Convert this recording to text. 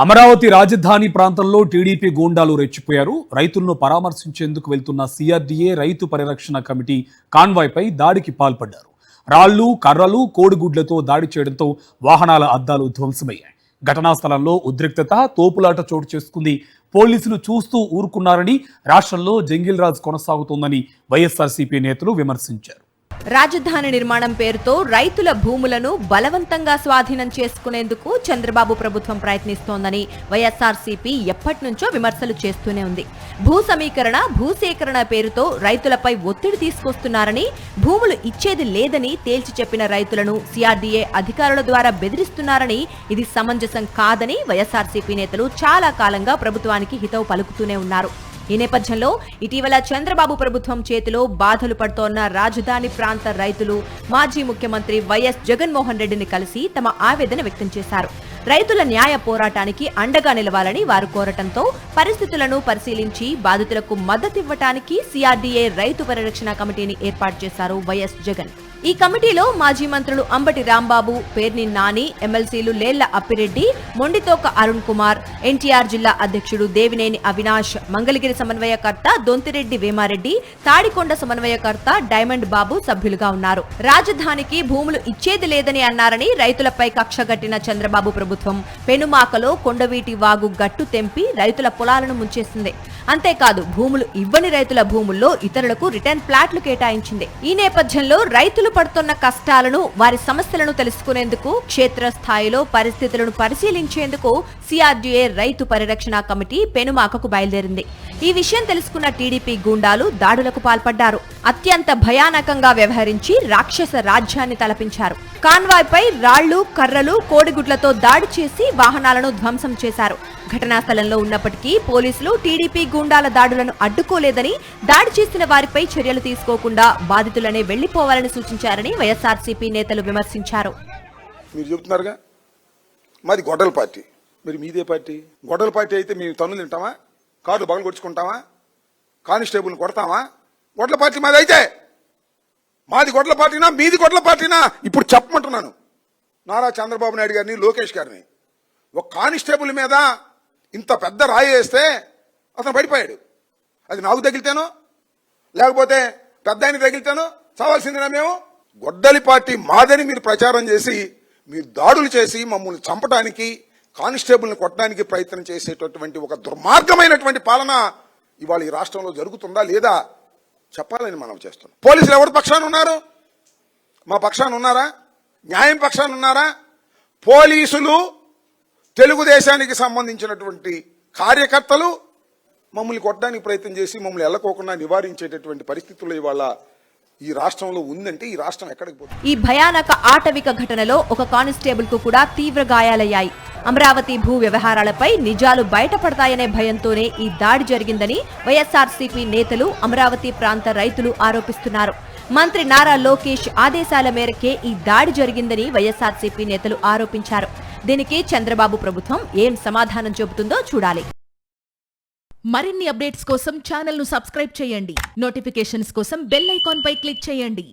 అమరావతి రాజధాని ప్రాంతంలో టీడీపీ గూండాలు రెచ్చిపోయారు. రైతులను పరామర్శించేందుకు వెళ్తున్న సిఆర్డీఏ రైతు పరిరక్షణ కమిటీ కాన్వాయ్పై దాడికి పాల్పడ్డారు. రాళ్లు, కర్రలు, కోడిగుడ్లతో దాడి చేయడంతో వాహనాల అద్దాలు ధ్వంసమయ్యాయి. ఘటనా స్థలంలో ఉద్రిక్తత, తోపులాట చోటు చేసుకుంది. పోలీసులు చూస్తూ ఊరుకున్నారని, రాష్ట్రంలో జంగిల్ రాజ్ కొనసాగుతోందని వైఎస్ఆర్సీపీ నేతలు విమర్శించారు. రాజధాని నిర్మాణం పేరుతో రైతుల భూములను బలవంతంగా స్వాధీనం చేసుకునేందుకు చంద్రబాబు ప్రభుత్వం ప్రయత్నిస్తోందని వైఎస్ఆర్సీపీ ఎప్పటినుంచో విమర్శలు చేస్తూనే ఉంది. భూ సమీకరణ, భూసేకరణ పేరుతో రైతులపై ఒత్తిడి తీసుకొస్తున్నారని, భూములు ఇచ్చేది లేదని తేల్చి చెప్పిన రైతులను సిఆర్డీఏ అధికారుల ద్వారా బెదిరిస్తున్నారని, ఇది సమంజసం కాదని వైఎస్ఆర్సీపీ నేతలు చాలా కాలంగా ప్రభుత్వానికి హితవు పలుకుతూనే ఉన్నారు. ఈ నేపథ్యంలో ఇటీవల చంద్రబాబు ప్రభుత్వం చేతిలో బాధలు పడుతోన్న రాజధాని ప్రాంత రైతులు మాజీ ముఖ్యమంత్రి వైఎస్ జగన్మోహన్ రెడ్డిని కలిసి తమ ఆవేదన వ్యక్తం చేశారు. రైతుల న్యాయ పోరాటానికి అండగా నిలవాలని వారు కోరటంతో పరిస్థితులను పరిశీలించి బాధితులకు మద్దతివ్వటానికి సిఆర్డీఏ రైతు పరిరక్షణ కమిటీని ఏర్పాటు చేశారు వైఎస్ జగన్. ఈ కమిటీలో మాజీ మంత్రులు అంబటి రాంబాబు, పేర్ని నాని, ఎమ్మెల్సీలు లేళ్ల అప్పిరెడ్డి, మొండితోక అరుణ్ కుమార్, ఎన్టీఆర్ జిల్లా అధ్యక్షుడు దేవినేని అవినాష్, మంగళగిరి సమన్వయకర్త దొంతిరెడ్డి వేమారెడ్డి, తాడికొండ సమన్వయకర్త డైమండ్ బాబు సభ్యులుగా ఉన్నారు. రాజధానికి భూములు ఇచ్చేది లేదని అన్నారని రైతులపై కక్షగట్టిన చంద్రబాబు ప్రభుత్వం పెనుమాకలో కొండవీటి వాగు గట్టు తెంపి రైతుల పొలాలను ముంచేసింది. అంతేకాదు, భూములు ఇవ్వని రైతుల భూముల్లో ఇతరులకు రిటర్న్ ప్లాట్లు కేటాయించింది. ఈ నేపథ్యంలో రైతులు పడుతున్న కష్టాలను, వారి సమస్యలను తెలుసుకునేందుకు, క్షేత్రస్థాయిలో పరిస్థితులను పరిశీలించేందుకు సిఆర్డీఏ రైతు పరిరక్షణ కమిటీ పెనుమాకకు బయలుదేరింది. ఈ విషయం తెలుసుకున్న టీడీపీ గూండాలు దాడులకు పాల్పడ్డారు. అత్యంత భయానకంగా వ్యవహరించి రాక్షస రాజ్యాన్ని తలపించారు. కాన్వాయ్పై రాళ్లు, కర్రలు, కోడిగుడ్లతో దాడి చేసి వాహనాలను ధ్వంసం చేశారు. ఘటనా స్థలంలో ఉన్నప్పటికీ పోలీసులు టీడీపీ గూండాల దాడులను అడ్డుకోలేదని, దాడి చేసిన వారిపై చర్యలు తీసుకోకుండా బాధితులనే వెళ్లిపోవాలని సూచించారని వైఎస్ఆర్సీపీ నేతలు విమర్శించారు. మీరు చెబుతున్నారుగా, మాది గొడ్డల పార్టీ, మరి మీదే పార్టీ. గొడ్డల పార్టీ అయితే మేము తన్నులు తింటామా, కార్లు బగలు కొట్టుకుంటామా, కానిస్టేబుల్ని కొడతామా? గొడ్ల పార్టీ మాది అయితే, మాది గొడ్ల పార్టీనా మీది గొడ్ల పార్టీనా ఇప్పుడు చెప్పమంటున్నాను. నారా చంద్రబాబు నాయుడు గారిని, లోకేష్ గారిని, ఒక కానిస్టేబుల్ మీద ఇంత పెద్ద రాయి వేస్తే అతను పడిపోయాడు. అది నాకు తగిలితేనో లేకపోతే పెద్ద ఆయన తగిలితేనో చావాల్సిందేనా? మేము గొడ్డలి పార్టీ మాదని మీరు ప్రచారం చేసి, మీరు దాడులు చేసి మమ్మల్ని చంపడానికి, కానిస్టేబుల్ని కొట్టడానికి ప్రయత్నం చేసేటటువంటి ఒక దుర్మార్గమైనటువంటి పాలన ఇవాళ ఈ రాష్ట్రంలో జరుగుతుందా లేదా చెప్పాలని మనం చేస్తున్నాం. పోలీసులు ఎవరి పక్షాన ఉన్నారు? మా పక్షాన ఉన్నారా? న్యాయం పక్షాన ఉన్నారా? పోలీసులు, తెలుగుదేశానికి సంబంధించినటువంటి కార్యకర్తలు మమ్మల్ని కొట్టడానికి ప్రయత్నం చేసి మమ్మల్ని ఎల్లకోకుండా నివారించేటటువంటి పరిస్థితులు ఇవాళ ఈ రాష్ట్రంలో ఉందంటే ఈ రాష్ట్రం ఎక్కడికి పోతుంది? ఈ భయానక ఆటవిక ఘటనలో ఒక కానిస్టేబుల్ కు కూడా తీవ్ర గాయాలయ్యాయి. అమరావతి భూ వ్యవహారాలపై నిజాలు బయటపడతాయనే భయంతోనే ఈ దాడి జరిగిందని వైఎస్ఆర్సీపీ నేతలు, అమరావతి ప్రాంత రైతులు ఆరోపిస్తున్నారు. మంత్రి నారా లోకేష్ ఆదేశాల మేరకే ఈ దాడి జరిగిందని వైఎస్ఆర్సీపీ నేతలు ఆరోపించారు. దీనికి చంద్రబాబు ప్రభుత్వం ఏం సమాధానం చెబుతుందో చూడాలి. మరిన్ని అప్డేట్స్ కోసం ఛానల్ ను సబ్స్క్రైబ్ చేయండి. నోటిఫికేషన్స్ కోసం బెల్ ఐకాన్ పై క్లిక్ చేయండి.